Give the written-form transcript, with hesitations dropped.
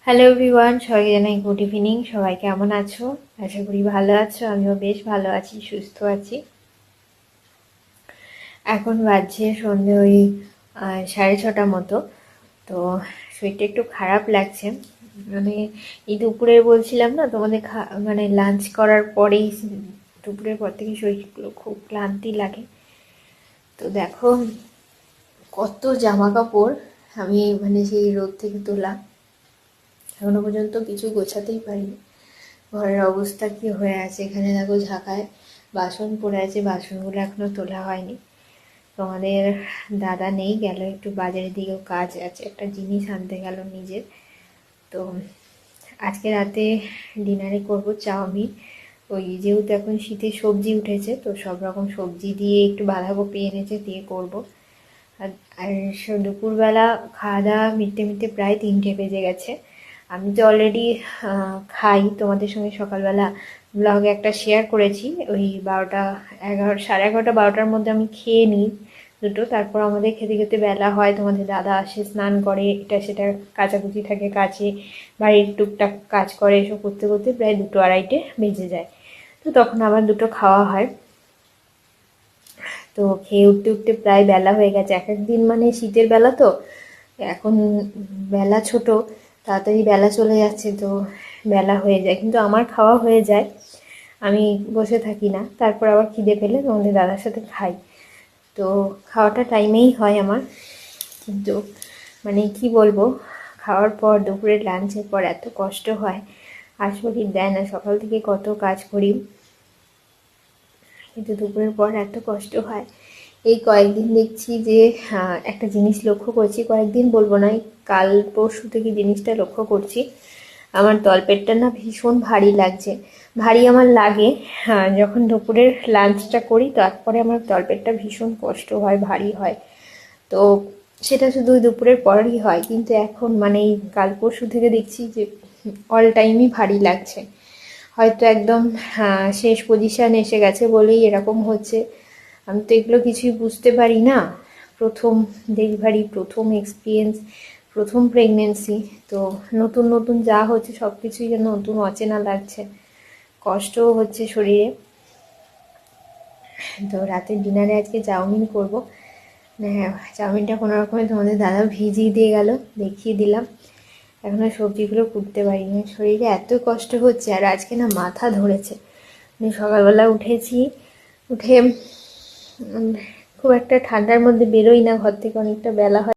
Hello everyone, সবাইকে জানাই good evening. সবাই কেমন আছো? আশা করি ভালো আছো। আমিও বেশ ভালো আছি, সুস্থ আছি। এখন বাজছে সন্ধে ওই 6:30 মতো। তো শরীরটা একটু খারাপ লাগছে। মানে এই দুপুরে বলছিলাম না তোমাদের, মানে লাঞ্চ করার পরেই দুপুরের পর থেকে শরীরগুলো খুব ক্লান্তি লাগে। তো দেখো কত জামা কাপড় আমি মানে সেই রোদ থেকে তোলা, এখনো পর্যন্ত কিছু গোছাতেই পারিনি। ঘরের অবস্থা কি হয়ে আছে, এখানে দেখো ঝাঁকায় বাসন পড়ে আছে, বাসনগুলো এখনো তোলা হয়নি। তোমাদের দাদা নেই, গেল একটু বাজারের দিকেও কাজ আছে, একটা জিনিস আনতে গেল নিজের। তো আজকে রাতে ডিনারে করব চাউমিন। ওই যেহেতু এখন শীতে সবজি উঠেছে, তো সব রকম সবজি দিয়ে একটু বাঁধাকপি এনেছে, দিয়ে করব। আর আর দুপুরবেলা খাওয়া দাওয়া মিটতে মিটতে প্রায় 3টে বেজে গেছে। আমি তো অলরেডি খাই, তোমাদের সঙ্গে সকালবেলা ব্লগে একটা শেয়ার করেছি। ওই 12টা 11, 11:30, 12টার মধ্যে আমি খেয়ে নিই দুটো। তারপর আমাদের খেতে খেতে বেলা হয়, তোমাদের দাদা আসে, স্নান করে, এটা সেটা কাচাকুচি থাকে, কাচে, বাড়ির টুকটাক কাজ করে, এসব করতে করতে প্রায় 2, 2:30 বেজে যায়। তো তখন আবার দুটো খাওয়া হয়। তো খেয়ে উঠতে উঠতে প্রায় বেলা হয়ে গেছে। এক এক দিন মানে শীতের বেলা তো এখন বেলা ছোট, তাড়াতাড়ি বেলা চলে যাচ্ছে, তো বেলা হয়ে যায়। কিন্তু আমার খাওয়া হয়ে যায়, আমি বসে থাকি না। তারপর আবার খিদে পেলে তোমাদের দাদার সাথে খাই। তো খাওয়াটা টাইমেই হয় আমার। কিন্তু মানে কি বলবো, খাওয়ার পর দুপুরের লাঞ্চের পর এত কষ্ট হয়, আর শরীর দেয় না। সকাল থেকে কত কাজ করি, কিন্তু দুপুরের পর এত কষ্ট হয়। এই কয়েকদিন দেখছি যে একটা জিনিস লক্ষ্য করছি, কয়েকদিন বলবো না, কাল পরশু থেকে জিনিসটা লক্ষ্য করছি। আমার তলপেটটা না ভীষণ ভারী লাগছে। ভারী আমার লাগে যখন দুপুরের লাঞ্চটা করি, তারপরে আমার তলপেটটা ভীষণ কষ্ট হয়, ভারী হয়। তো সেটা শুধু দুপুরের পরই হয়, কিন্তু এখন মানে এই কাল পরশু থেকে দেখছি যে অল টাইমই ভারী লাগছে। হয়তো একদম শেষ পজিশন এসে গেছে বলেই এরকম হচ্ছে। আমি তো এগুলো কিছুই বুঝতে পারি না। প্রথম ডেলিভারি, প্রথম এক্সপিরিয়েন্স, প্রথম প্রেগনেন্সি। তো নতুন নতুন যা হচ্ছে সব কিছুই যেন নতুন, অচেনা লাগছে, কষ্টও হচ্ছে শরীরে। তো রাতের ডিনারে আজকে চাউমিন করব। হ্যাঁ, চাউমিনটা কোনো রকমে তোমাদের দাদা ভিজিয়ে দিয়ে গেল, দেখিয়ে দিলাম। এখনও সবজিগুলো কুটতে পারিনি, শরীরে এত কষ্ট হচ্ছে। আর আজকে না মাথা ধরেছে, মানে সকালবেলা উঠেছি, উঠে খুব একটা ঠান্ডার মধ্যে বেরোই না ঘর থেকে, অনেকটা বেলা হয়।